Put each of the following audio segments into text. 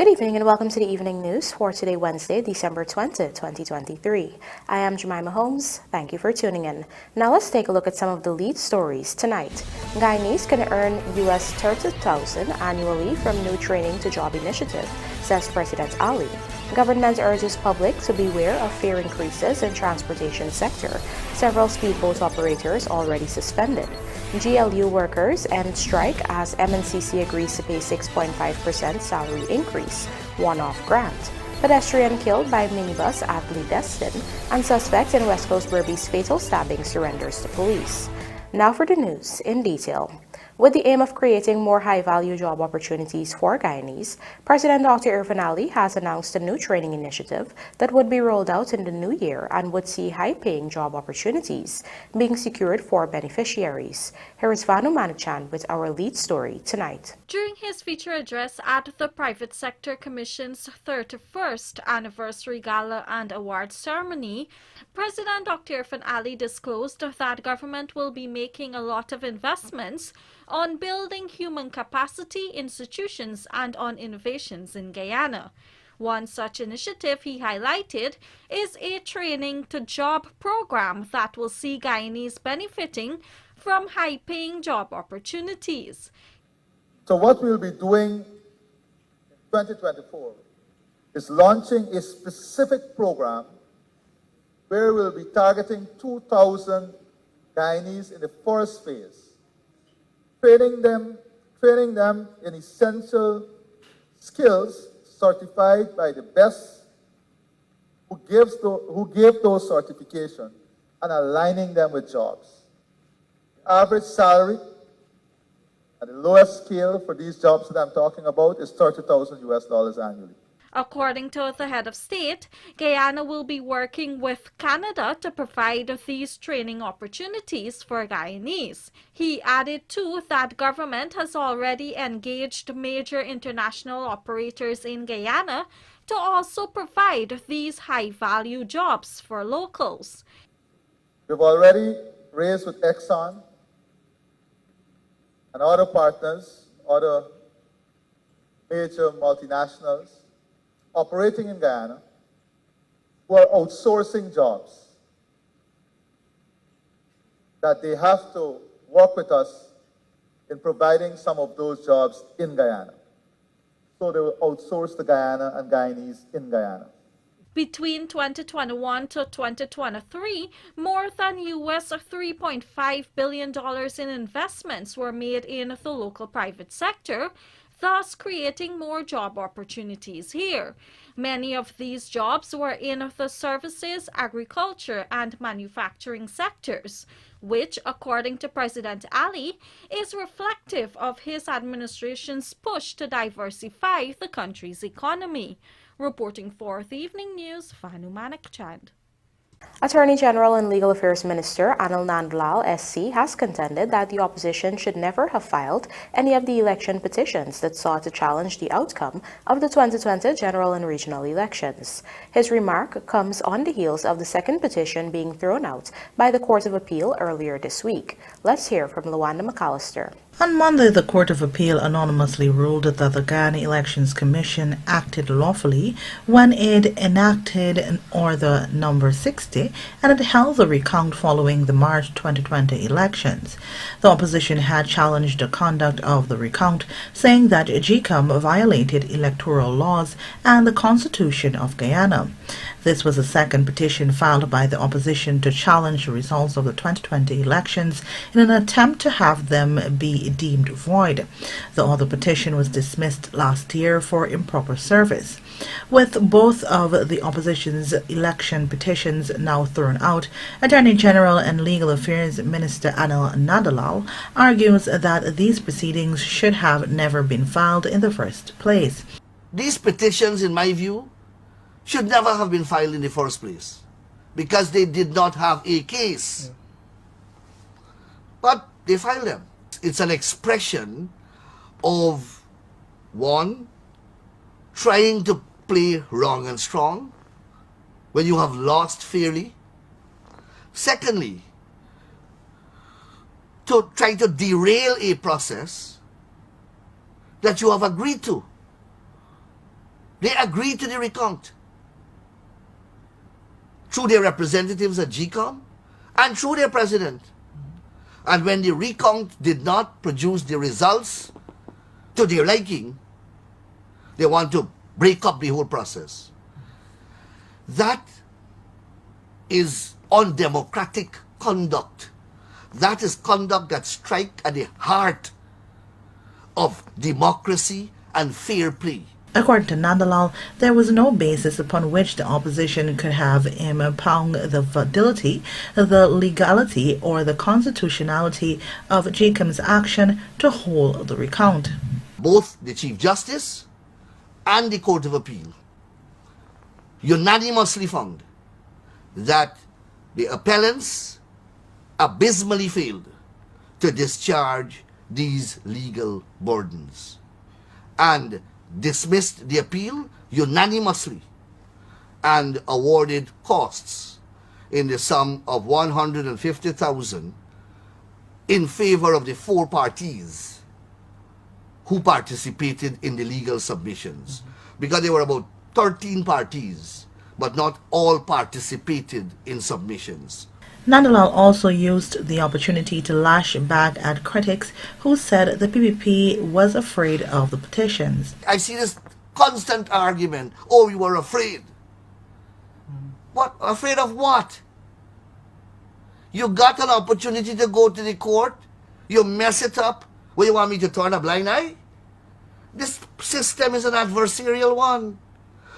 Good evening and welcome to the evening news for today, Wednesday, December 20th, 2023. I am Jemima Holmes. Thank you for tuning in. Now let's take a look at some of the lead stories tonight. Guyanese can earn US $30,000 annually from new training to job initiative, says President Ali. Government urges public to beware of fare increases in transportation sector. Several speedboat operators already suspended. GLU workers end strike as M&CC agrees to pay 6.5% salary increase, one-off grant. Pedestrian killed by minibus at DESTIN, and suspect in West Coast Berbice fatal stabbing surrenders to police. Now for the news in detail. With the aim of creating more high-value job opportunities for Guyanese, President Dr. Irfaan Ali has announced a new training initiative that would be rolled out in the new year and would see high-paying job opportunities being secured for beneficiaries. Here is Vanu Manichan with our lead story tonight. During his feature address at the Private Sector Commission's 31st Anniversary Gala and Awards Ceremony, President Dr. Irfaan Ali disclosed that government will be making a lot of investments on building human capacity, institutions, and on innovations in Guyana. One such initiative he highlighted is a training to job program that will see Guyanese benefiting from high-paying job opportunities. So what we'll be doing in 2024 is launching a specific program where we'll be targeting 2,000 Guyanese in the first phase, training them in essential skills certified by the best who give those certifications and aligning them with jobs. The average salary at the lowest scale for these jobs that I'm talking about is $30,000 annually. According to the head of state, Guyana will be working with Canada to provide these training opportunities for Guyanese. He added too that government has already engaged major international operators in Guyana to also provide these high-value jobs for locals. We've already raised with Exxon and other partners, other major multinationals operating in Guyana who are outsourcing jobs, that they have to work with us in providing some of those jobs in Guyana. So they will outsource the Guyana and Guyanese in Guyana. Between 2021 to 2023, more than US $3.5 billion in investments were made in the local private sector, thus creating more job opportunities here. Many of these jobs were in the services, agriculture, and manufacturing sectors, which, according to President Ali, is reflective of his administration's push to diversify the country's economy. Reporting for the Evening News, Vanu Manichan. Attorney General and Legal Affairs Minister Anil Nandlal SC has contended that the opposition should never have filed any of the election petitions that sought to challenge the outcome of the 2020 general and regional elections. His remark comes on the heels of the second petition being thrown out by the Court of Appeal earlier this week. Let's hear from Luanda McAllister. On Monday, the Court of Appeal anonymously ruled that the Guyana Elections Commission acted lawfully when it enacted Order Number 60 and it held the recount following the March 2020 elections. The opposition had challenged the conduct of the recount, saying that GCOM violated electoral laws and the Constitution of Guyana. This was the second petition filed by the opposition to challenge the results of the 2020 elections in an attempt to have them be deemed void. The other petition was dismissed last year for improper service. With both of the opposition's election petitions now thrown out, Attorney General and Legal Affairs Minister Anil Nandlal argues that these proceedings should have never been filed in the first place. These petitions, in my view, should never have been filed in the first place because they did not have a case. But they filed them. It's an expression of, one, trying to play wrong and strong when you have lost fairly. Secondly, to try to derail a process that you have agreed to. They agreed to the recount through their representatives at GCOM and through their president. And when the recount did not produce the results to their liking, they want to break up the whole process. That is undemocratic conduct. That is conduct that strikes at the heart of democracy and fair play. According to Nandalal, there was no basis upon which the opposition could have impugned the validity, the legality, or the constitutionality of GCOM's action to hold the recount. Both the Chief Justice and the Court of Appeal unanimously found that the appellants abysmally failed to discharge these legal burdens and dismissed the appeal unanimously and awarded costs in the sum of $150,000 in favor of the 4 parties who participated in the legal submissions, because there were about 13 parties, but not all participated in submissions. Nandalal also used the opportunity to lash back at critics who said the PPP was afraid of the petitions. I see this constant argument, oh, you were afraid. What? Afraid of what? You got an opportunity to go to the court, you mess it up. Well, you want me to turn a blind eye? This system is an adversarial one.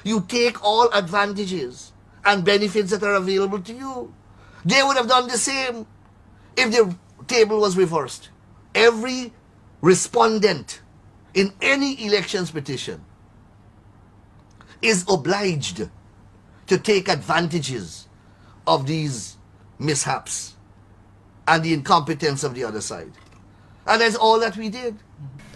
You take all advantages and benefits that are available to you. They would have done the same if the table was reversed. Every respondent in any elections petition is obliged to take advantages of these mishaps and the incompetence of the other side. And that's all that we did.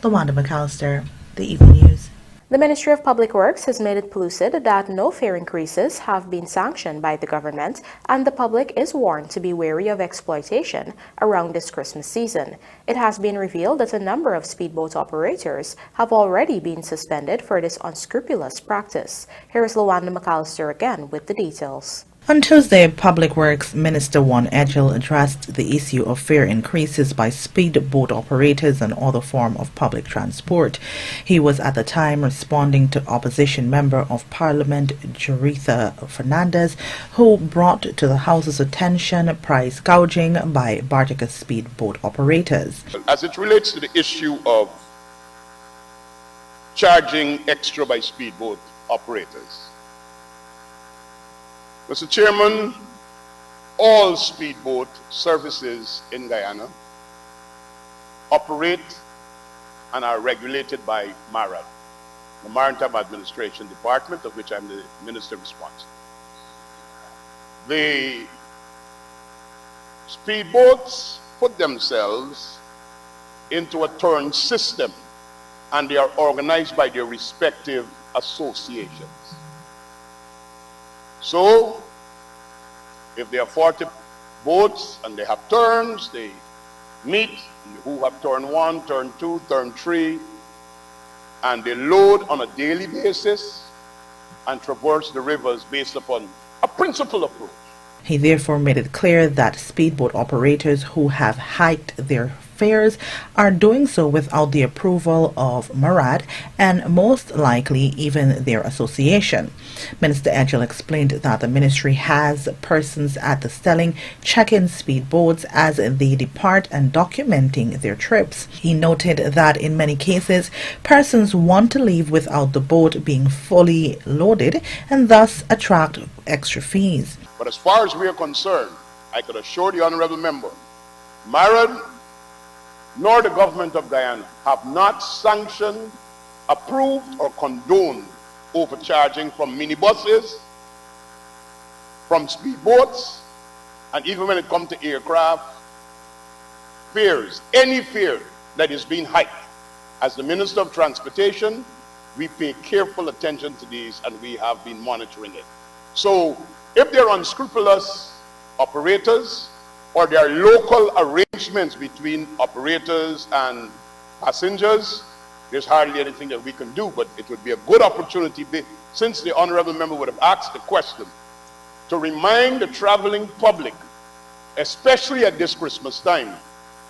Lawanda McAllister, The Evening News. The Ministry of Public Works has made it pellucid that no fare increases have been sanctioned by the government, and the public is warned to be wary of exploitation around this Christmas season. It has been revealed that a number of speedboat operators have already been suspended for this unscrupulous practice. Here is Lawanda McAllister again with the details. On Tuesday, Public Works Minister Juan Edgell addressed the issue of fare increases by speedboat operators and other form of public transport. He was at the time responding to opposition member of Parliament Joretha Fernandez, who brought to the House's attention price gouging by Bartica speedboat operators. As it relates to the issue of charging extra by speedboat operators, Mr. Chairman, all speedboat services in Guyana operate and are regulated by MARAD, the Maritime Administration Department, of which I'm the Minister responsible. The speedboats put themselves into a turn system, and they are organized by their respective associations. So, if there are 40 boats and they have turns, they meet, who have turn 1, turn 2, turn 3, and they load on a daily basis and traverse the rivers based upon a principled approach. He therefore made it clear that speedboat operators who have hiked their fares are doing so without the approval of MARAD and most likely even their association. Minister Edgell explained that the ministry has persons at the stelling checking speedboats as they depart and documenting their trips. He noted that in many cases, persons want to leave without the boat being fully loaded and thus attract extra fees. But as far as we are concerned, I could assure the honorable member, MARAD nor the government of Guyana have not sanctioned, approved, or condoned overcharging from minibuses, from speedboats, and even when it comes to aircraft, fares, any fare that is being hiked. As the Minister of Transportation, we pay careful attention to these and we have been monitoring it. So, if there are unscrupulous operators, or there are local arrangements between operators and passengers, there's hardly anything that we can do, but it would be a good opportunity, since the honorable member would have asked the question, to remind the traveling public, especially at this Christmas time,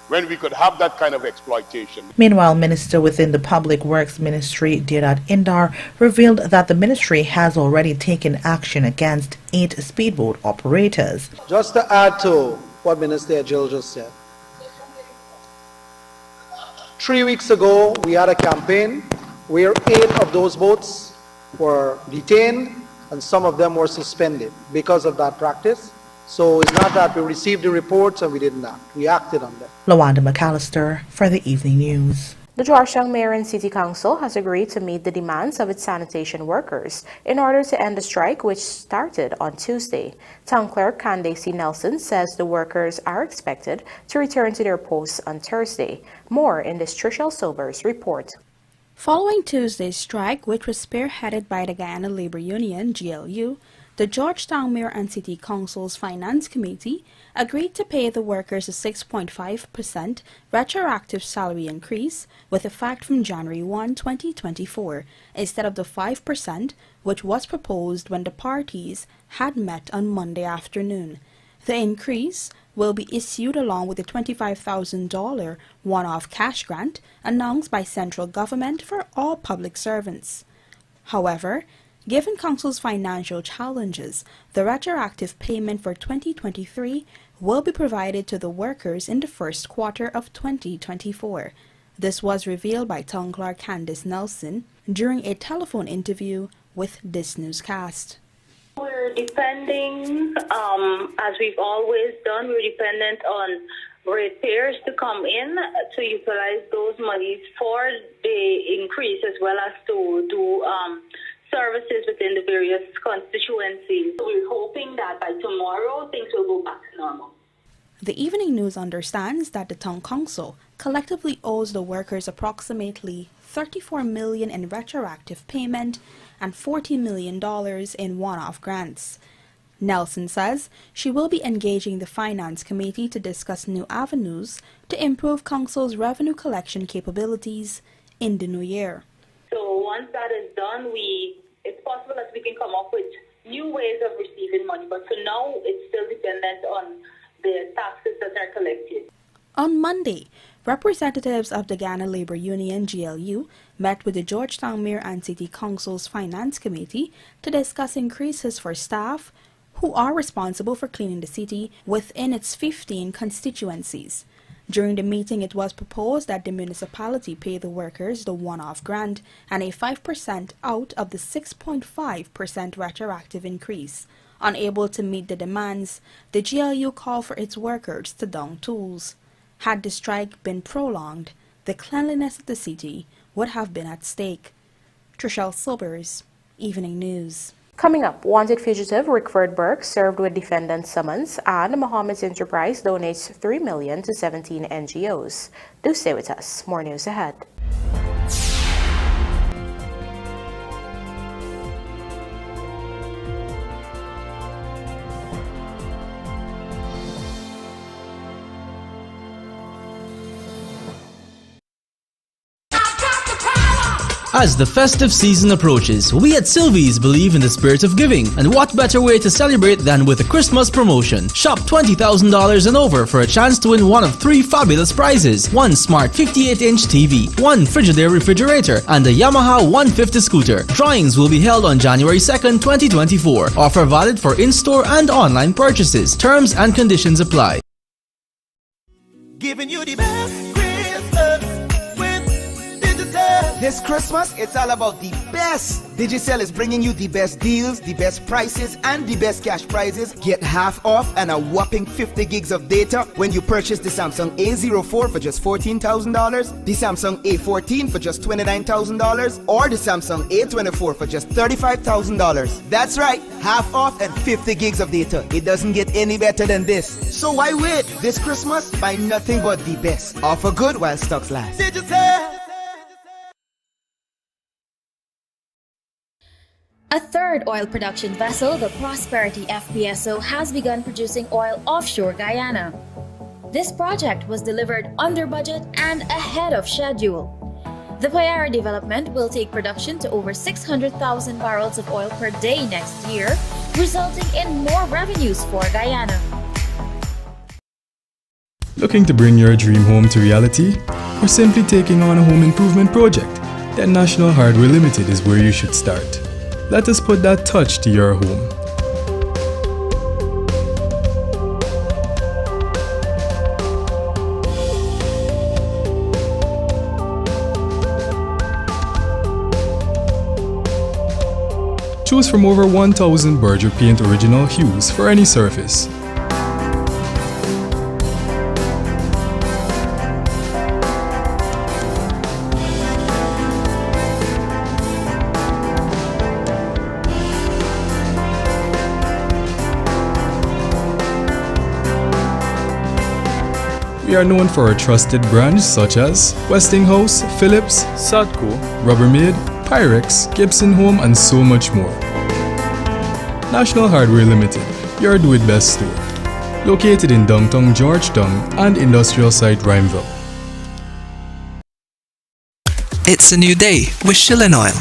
when we could have that kind of exploitation. Meanwhile, Minister within the Public Works Ministry, Deodat Indar, revealed that the ministry has already taken action against 8 speedboat operators. Just to add to what Minister Jill just said, 3 weeks ago, we had a campaign where 8 of those boats were detained and some of them were suspended because of that practice. So it's not that we received the reports and we didn't act. We acted on them. Lawanda McAllister for the Evening News. The Georgetown Mayor and City Council has agreed to meet the demands of its sanitation workers in order to end the strike, which started on Tuesday. Town Clerk Candace Nelson says the workers are expected to return to their posts on Thursday. More in this Trishelle Silver's report. Following Tuesday's strike, which was spearheaded by the Guyana Labor Union, GLU, the Georgetown Mayor and City Council's Finance Committee agreed to pay the workers a 6.5% retroactive salary increase with effect from January 1, 2024, instead of the 5% which was proposed when the parties had met on Monday afternoon. The increase will be issued along with the $25,000 one-off cash grant announced by central government for all public servants. However, given Council's financial challenges, the retroactive payment for 2023 will be provided to the workers in the first quarter of 2024. This was revealed by Town Clerk Candace Nelson during a telephone interview with this newscast. We're depending, as we've always done, we're dependent on ratepayers to come in to utilize those monies for the increase as well as to do services within the various constituencies. So we're hoping that by tomorrow things will go back to normal. The Evening News understands that the Town Council collectively owes the workers approximately $34 million in retroactive payment and $40 million in one-off grants. Nelson says she will be engaging the Finance Committee to discuss new avenues to improve Council's revenue collection capabilities in the new year. So once that is done, it's possible that we can come up with new ways of receiving money, but for now it's still dependent on the taxes that are collected. On Monday, representatives of the Guyana Labor Union, GLU, met with the Georgetown Mayor and City Council's Finance Committee to discuss increases for staff who are responsible for cleaning the city within its 15 constituencies. During the meeting, it was proposed that the municipality pay the workers the one-off grant and a 5% out of the 6.5% retroactive increase. Unable to meet the demands, the GLU called for its workers to down tools. Had the strike been prolonged, the cleanliness of the city would have been at stake. Trishelle Silvers, Evening News. Coming up, wanted fugitive Rickford Burke served with defendant summons, and Mohammed's Enterprise donates $3 million to 17 NGOs. Do stay with us. More news ahead. As the festive season approaches, we at Sylvie's believe in the spirit of giving, and what better way to celebrate than with a Christmas promotion. Shop $20,000 and over for a chance to win one of 3 fabulous prizes: 1 smart 58-inch TV, 1 Frigidaire refrigerator, and a Yamaha 150 scooter. Drawings will be held on January 2nd, 2024. Offer valid for in-store and online purchases. Terms and conditions apply. Giving you the best Christmas with Digital. This Christmas, it's all about the best. Digicel is bringing you the best deals, the best prices, and the best cash prizes. Get half off and a whopping 50 gigs of data when you purchase the Samsung A04 for just $14,000, the Samsung A14 for just $29,000, or the Samsung A24 for just $35,000. That's right, half off and 50 gigs of data. It doesn't get any better than this. So why wait? This Christmas, buy nothing but the best. Offer good while stocks last. Digicel. A third oil production vessel, the Prosperity FPSO, has begun producing oil offshore Guyana. This project was delivered under budget and ahead of schedule. The Payara development will take production to over 600,000 barrels of oil per day next year, resulting in more revenues for Guyana. Looking to bring your dream home to reality? Or simply taking on a home improvement project? Then National Hardware Limited is where you should start. Let us put that touch to your home. Choose from over 1,000 Berger Paint original hues for any surface. We are known for our trusted brands such as Westinghouse, Philips, Sadco, Rubbermaid, Pyrex, Gibson Home, and so much more. National Hardware Limited, your do-it-best store. Located in downtown Georgetown and industrial site Rhymeville. It's a new day with Shilling Oil.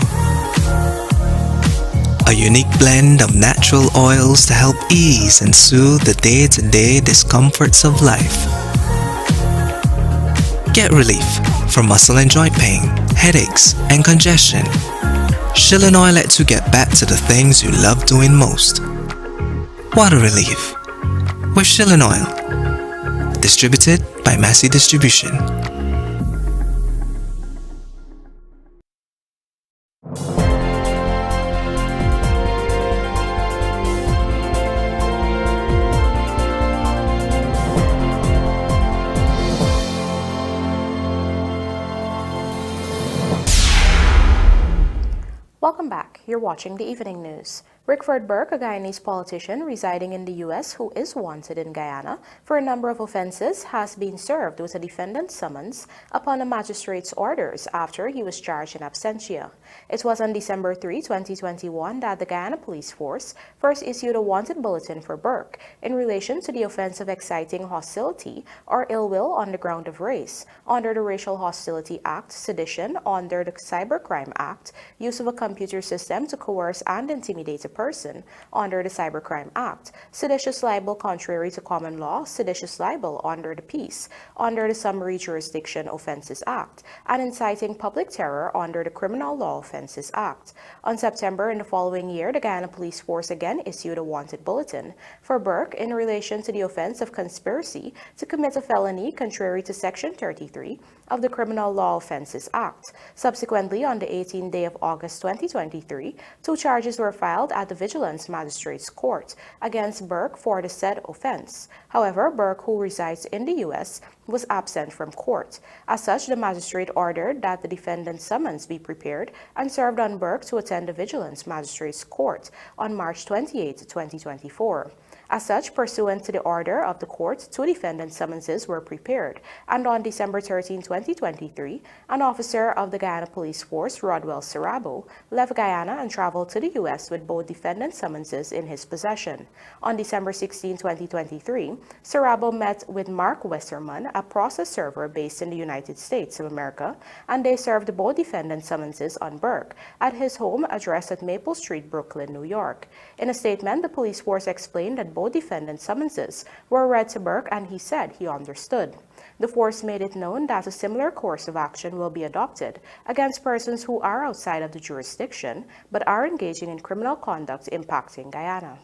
A unique blend of natural oils to help ease and soothe the day-to-day discomforts of life. Get relief from muscle and joint pain, headaches, and congestion. Shilling Oil lets you get back to the things you love doing most. Water relief with Shilling Oil. Distributed by Massey Distribution. Welcome back. You're watching the Evening News. Rickford Burke, a Guyanese politician residing in the U.S. who is wanted in Guyana for a number of offenses, has been served with a defendant's summons upon a magistrate's orders after he was charged in absentia. It was on December 3, 2021 that the Guyana Police Force first issued a wanted bulletin for Burke in relation to the offense of exciting hostility or ill will on the ground of race under the Racial Hostility Act, sedition under the Cybercrime Act, use of a computer system to coerce and intimidate a person under the Cybercrime Act, seditious libel contrary to common law, seditious libel under the Peace, under the Summary Jurisdiction Offences Act, and inciting public terror under the Criminal Law Offences Act. On September in the following year, the Guyana Police Force again issued a wanted bulletin for Burke in relation to the offense of conspiracy to commit a felony contrary to Section 33 of the Criminal Law Offences Act. Subsequently, on the 18th day of August 2023, 2 charges were filed at the Vigilance Magistrates Court against Burke for the said offense. However, Burke, who resides in the U.S., was absent from court. As such, the magistrate ordered that the defendant's summons be prepared and served on Burke to attend the Vigilance Magistrates Court on March 28, 2024. As such, pursuant to the order of the court, 2 defendant summonses were prepared, and on December 13, 2023, an officer of the Guyana Police Force, Rodwell Sarabo, left Guyana and traveled to the U.S. with both defendant summonses in his possession. On December 16, 2023, Sarabo met with Mark Westerman, a process server based in the United States of America, and they served both defendant summonses on Burke at his home addressed at Maple Street, Brooklyn, New York. In a statement, the police force explained that both defendant summonses were read to Burke and he said he understood. The force made it known that a similar course of action will be adopted against persons who are outside of the jurisdiction but are engaging in criminal conduct impacting Guyana.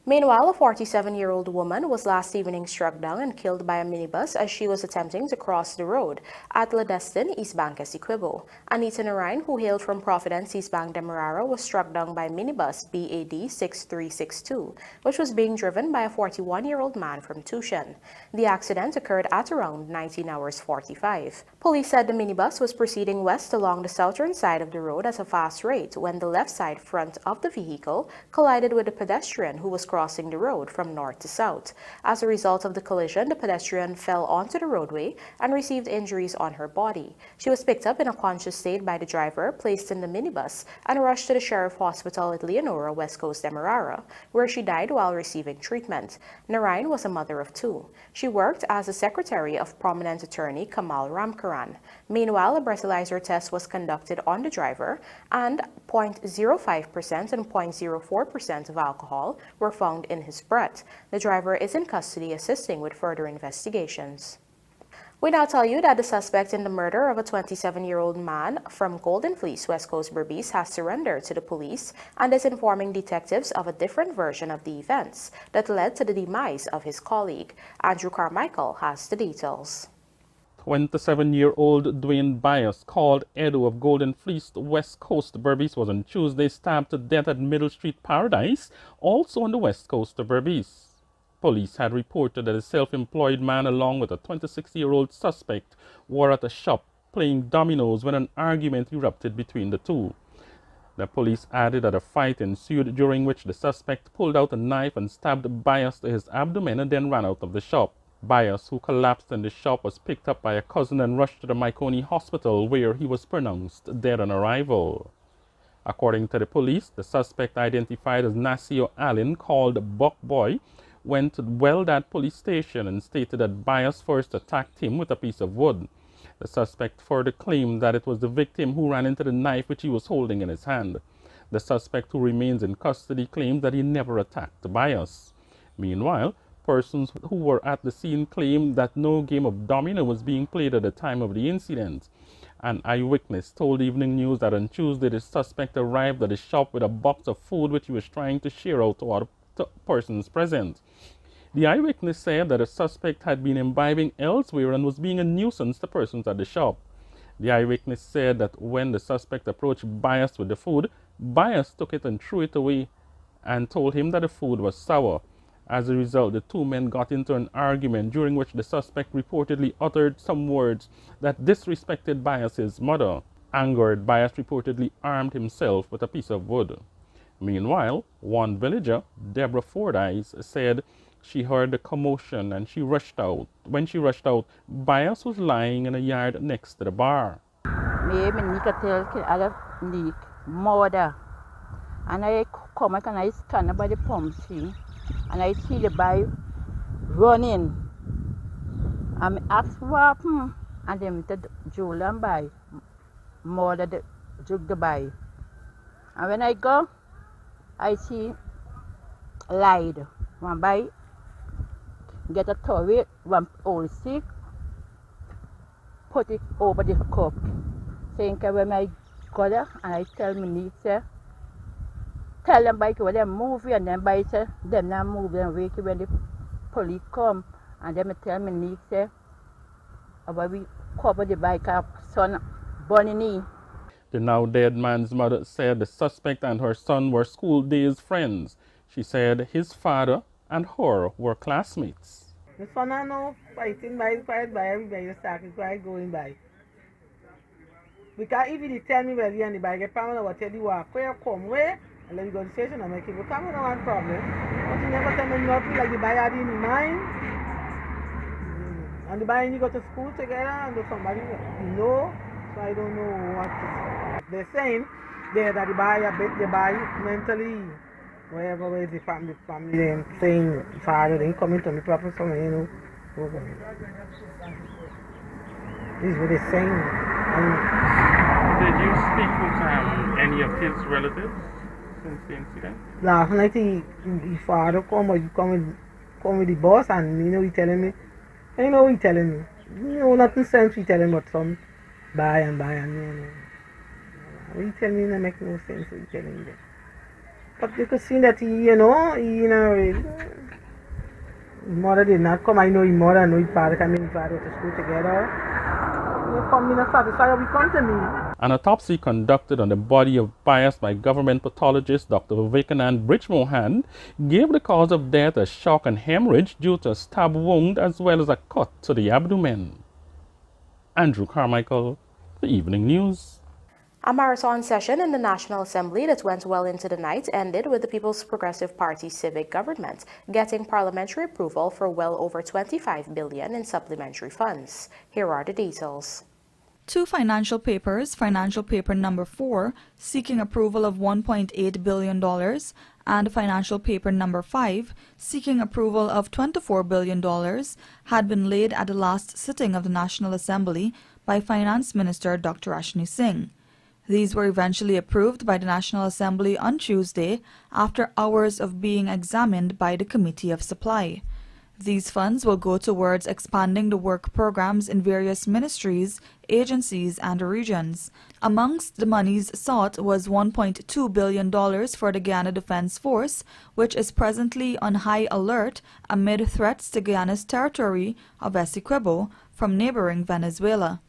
Meanwhile, a 47-year-old woman was last evening struck down and killed by a minibus as she was attempting to cross the road at DESTIN, East Bank, Essequibo. Anita Narain, who hailed from Providence, East Bank, Demerara, was struck down by minibus BAD 6362, which was being driven by a 41-year-old man from Tushan. The accident occurred at around 19 hours 45. Police said the minibus was proceeding west along the southern side of the road at a fast rate when the left side front of the vehicle collided with a pedestrian who was crossing the road from north to south. As a result of the collision, the pedestrian fell onto the roadway and received injuries on her body. She was picked up in a conscious state by the driver, placed in the minibus, and rushed to the Sheriff Hospital at Leonora, West Coast, Demerara, where she died while receiving treatment. Narain was a mother of two. She worked as a secretary of prominent attorney Kamal Ramkaran. Meanwhile, a breathalyzer test was conducted on the driver, and 0.05% and 0.04% of alcohol were found in his breath. The driver is in custody assisting with further investigations. We now tell you that the suspect in the murder of a 27-year-old man from Golden Fleece, West Coast, Berbice, has surrendered to the police and is informing detectives of a different version of the events that led to the demise of his colleague. Andrew Carmichael has the details. 27-year-old Dwayne Bias, called Edo of Golden Fleece, West Coast, Berbice, was on Tuesday stabbed to death at Middle Street Paradise, also on the west coast of Berbice. Police had reported that a self-employed man along with a 26-year-old suspect were at a shop playing dominoes when an argument erupted between the two. The police added that a fight ensued, during which the suspect pulled out a knife and stabbed Bias to his abdomen and then ran out of the shop. Bias, who collapsed in the shop, was picked up by a cousin and rushed to the Myconi Hospital, where he was pronounced dead on arrival. According to the police, the suspect, identified as Nasio Allen, called Buck Boy, went to Weldat police station and stated that Bias first attacked him with a piece of wood. The suspect further claimed that it was the victim who ran into the knife which he was holding in his hand. The suspect, who remains in custody, claimed that he never attacked Bias. Meanwhile, persons who were at the scene claimed that no game of domino was being played at the time of the incident. An eyewitness told Evening News that on Tuesday the suspect arrived at the shop with a box of food which he was trying to share out to other persons present. The eyewitness said that the suspect had been imbibing elsewhere and was being a nuisance to persons at the shop. The eyewitness said that when the suspect approached Bias with the food, Bias took it and threw it away and told him that the food was sour. As a result, the two men got into an argument during which the suspect reportedly uttered some words that disrespected Bias's mother. Angered, Bias reportedly armed himself with a piece of wood. Meanwhile, one villager, Deborah Fordyce, said she heard the commotion and she rushed out. When she rushed out, Bias was lying in a yard next to the bar. And I come and I stand by the pump tree and I see the boy running. I asked what happened and then the Joel and boy mother the jug the boy. And when I go, I see lied. One boy get a towel, one old stick, put it over the cup. Saying when I go there and I tell my niece, tell them by when they move and then by say them not move and wait when the police come and then tell me niece say about we cover the bike up son Bonnie. The now dead man's mother said the suspect and her son were school days friends. She said his father and her were classmates. The son I know fighting by everybody started going by. Because if you tell me where you and the bike get pound or tell you walk where come where and then you go to the station and make it come no one problem. But you never tell me nothing like the buyer in mind. And the buyer you go to school together and somebody you know, so I don't know what to say. They're saying there that the buyer bet the buyer mentally, wherever way the family them saying father they coming to me proper so you know. This is what they're saying. Did you speak with any of his relatives since the incident? Last night his father come or you come with the boss and you know he telling me, you know he telling me, you know nothing sense he telling but some buy and you know. He tell me it make no sense what he telling me that. But you could see that his mother did not come. I know his mother, I know his father come in, his father to school together. An autopsy conducted on the body of Bias by government pathologist Dr. Vivekanand Brijmohan gave the cause of death as shock and hemorrhage due to a stab wound as well as a cut to the abdomen. Andrew Carmichael, The Evening News. A marathon session in the National Assembly that went well into the night ended with the People's Progressive Party civic government getting parliamentary approval for well over $25 billion in supplementary funds. Here are the details. Two financial papers, financial paper number 4, seeking approval of $1.8 billion, and financial paper number 5, seeking approval of $24 billion, had been laid at the last sitting of the National Assembly by Finance Minister Dr. Rashni Singh. These were eventually approved by the National Assembly on Tuesday after hours of being examined by the Committee of Supply. These funds will go towards expanding the work programs in various ministries, agencies, and regions. Amongst the monies sought was $1.2 billion for the Guyana Defense Force, which is presently on high alert amid threats to Guyana's territory of Essequibo from neighboring Venezuela.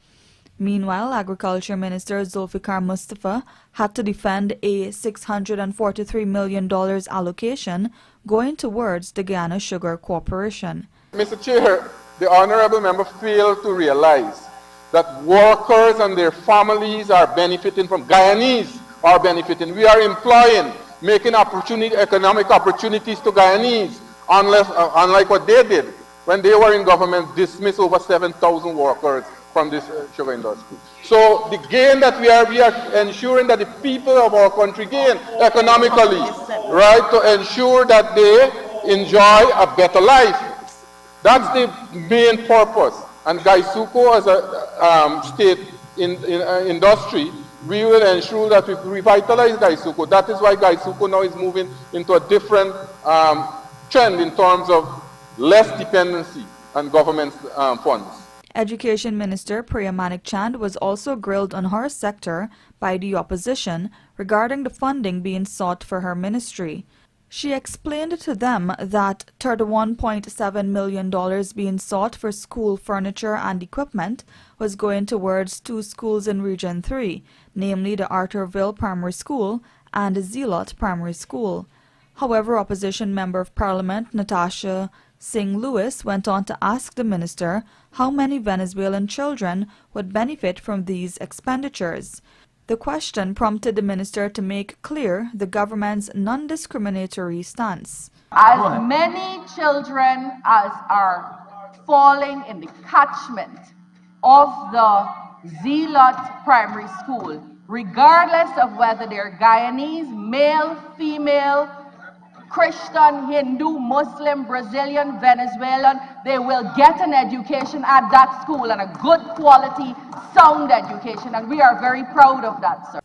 Meanwhile, Agriculture Minister Zulfikar Mustafa had to defend a $643 million allocation going towards the Guyana Sugar Corporation. Mr. Chair, the honourable member failed to realize that workers and their families are benefiting from, Guyanese are benefiting. We are employing, making economic opportunities to Guyanese, unlike what they did when they were in government, dismiss over 7,000 workers from this sugar industry. So the gain that we are ensuring that the people of our country gain economically, right, to ensure that they enjoy a better life. That's the main purpose. And Gaisuko as a state industry, we will ensure that we revitalize Gaisuko. That is why Gaisuko now is moving into a different trend in terms of less dependency on government funds. Education Minister Priya Manik Chand was also grilled on her sector by the opposition regarding the funding being sought for her ministry. She explained to them that $31.7 million being sought for school furniture and equipment was going towards 2 schools in Region 3, namely the Arthurville Primary School and the Zealot Primary School. However, opposition Member of Parliament Natasha Singh Lewis went on to ask the minister how many Venezuelan children would benefit from these expenditures. The question prompted the minister to make clear the government's non-discriminatory stance. As many children as are falling in the catchment of the Zealot Primary School, regardless of whether they're Guyanese, male, female, Christian, Hindu, Muslim, Brazilian, Venezuelan, they will get an education at that school, and a good quality, sound education, and we are very proud of that, sir.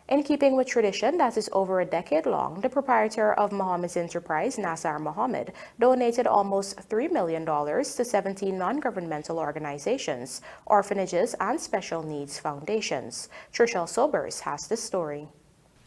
In keeping with tradition that is over a decade long, the proprietor of Muhammad's enterprise, Nazar Muhammad, donated almost $3 million to 17 non-governmental organizations, orphanages, and special needs foundations. Trishelle Sobers has the story.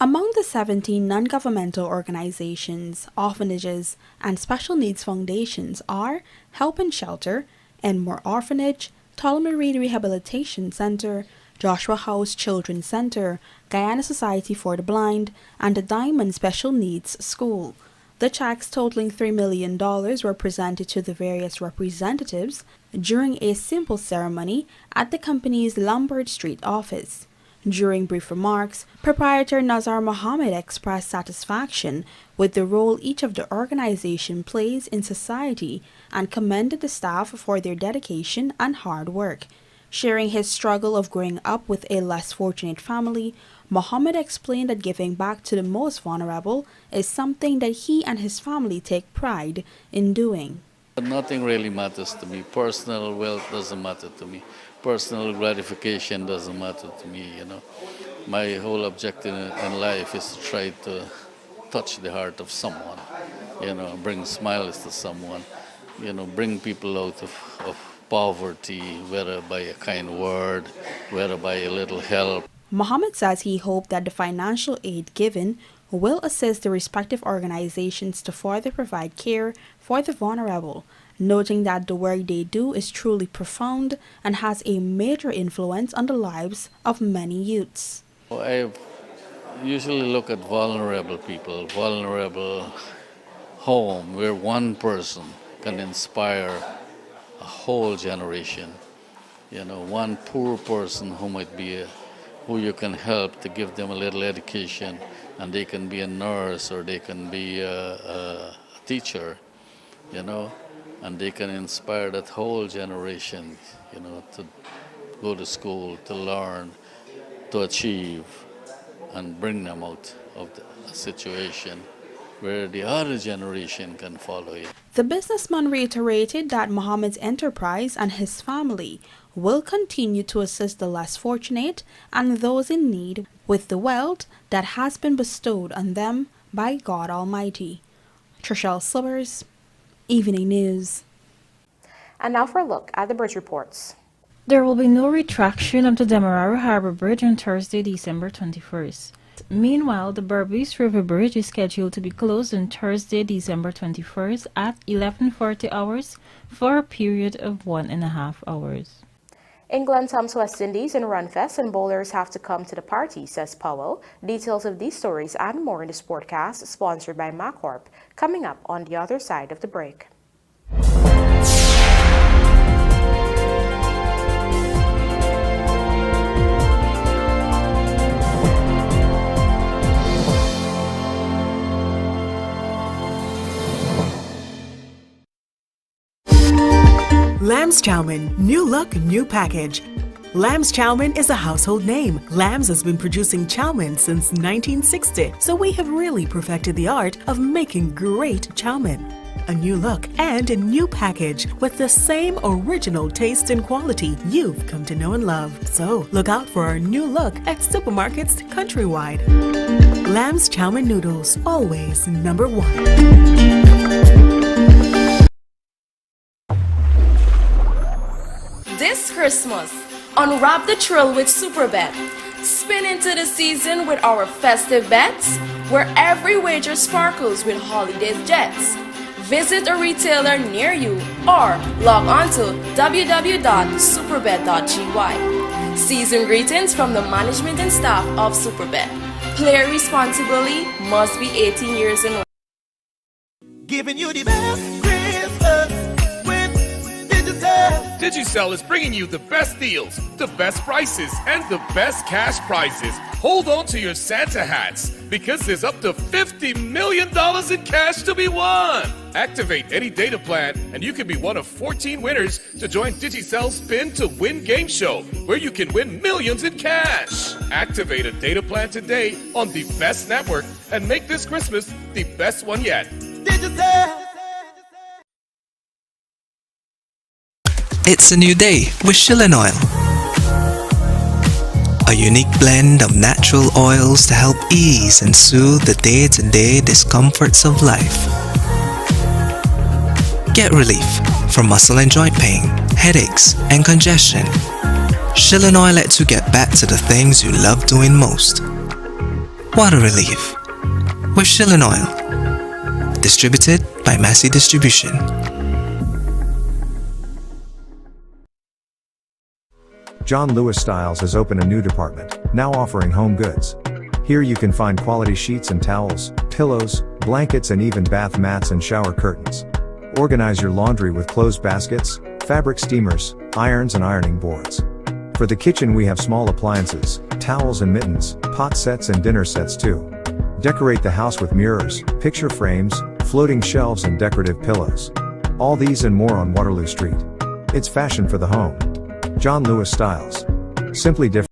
Among the 17 non-governmental organizations, orphanages, and special needs foundations are Help and Shelter, Enmore Orphanage, Ptolemy Reed Rehabilitation Center, Joshua House Children's Center, Guyana Society for the Blind, and the Diamond Special Needs School. The checks totaling $3 million were presented to the various representatives during a simple ceremony at the company's Lombard Street office. During brief remarks, proprietor Nazar Muhammad expressed satisfaction with the role each of the organization plays in society and commended the staff for their dedication and hard work. Sharing his struggle of growing up with a less fortunate family, Muhammad explained that giving back to the most vulnerable is something that he and his family take pride in doing. Nothing really matters to me. Personal wealth doesn't matter to me. Personal gratification doesn't matter to me, you know. My whole objective in life is to try to touch the heart of someone, you know, bring smiles to someone, you know, bring people out of poverty, whether by a kind word, whether by a little help. Muhammad says he hoped that the financial aid given will assist the respective organizations to further provide care for the vulnerable, noting that the work they do is truly profound and has a major influence on the lives of many youths. I usually look at vulnerable people, vulnerable home, where one person can inspire a whole generation. You know, one poor person who might be who you can help to give them a little education, and they can be a nurse or they can be a teacher, you know, and they can inspire that whole generation, you know, to go to school, to learn, to achieve, and bring them out of the situation where the other generation can follow it. The businessman reiterated that Mohammed's enterprise and his family will continue to assist the less fortunate and those in need with the wealth that has been bestowed on them by God Almighty. Trishelle Summers, Evening News. And now for a look at the bridge reports. There will be no retraction of the Demerara Harbor Bridge on Thursday, December 21st. Meanwhile, the Berbice River Bridge is scheduled to be closed on Thursday, December 21st at 11:40 hours for a period of 1.5 hours. England comes to West Indies in Runfest and bowlers have to come to the party, says Powell. Details of these stories and more in the Sportcast, sponsored by Maccorp, coming up on the other side of the break. Lamb's Chow Mein, new look, new package. Lamb's Chow Mein is a household name. Lamb's has been producing chow mein since 1960, so we have really perfected the art of making great chow mein. A new look and a new package with the same original taste and quality you've come to know and love. So look out for our new look at supermarkets countrywide. Lamb's Chow Mein noodles, always number one. This Christmas, unwrap the thrill with SuperBet. Spin into the season with our festive bets, where every wager sparkles with holiday jets. Visit a retailer near you or log on to www.superbet.gy. Season greetings from the management and staff of SuperBet. Play responsibly, must be 18 years and older. Giving you the best Christmas with Digicel. Digicel is bringing you the best deals, the best prices, and the best cash prizes. Hold on to your Santa hats, because there's up to $50 million in cash to be won. Activate any data plan, and you can be one of 14 winners to join Digicel's Spin to Win game show, where you can win millions in cash. Activate a data plan today on the best network and make this Christmas the best one yet. Digicel. It's a new day with Shilling Oil. A unique blend of natural oils to help ease and soothe the day-to-day discomforts of life. Get relief from muscle and joint pain, headaches, and congestion. Shilling Oil lets you get back to the things you love doing most. Water relief with Shilling Oil. Distributed by Massey Distribution. John Lewis Styles has opened a new department, now offering home goods. Here you can find quality sheets and towels, pillows, blankets, and even bath mats and shower curtains. Organize your laundry with clothes baskets, fabric steamers, irons, and ironing boards. For the kitchen we have small appliances, towels and mittens, pot sets and dinner sets too. Decorate the house with mirrors, picture frames, floating shelves, and decorative pillows. All these and more on Waterloo Street. It's fashion for the home. John Lewis Styles. Simply different.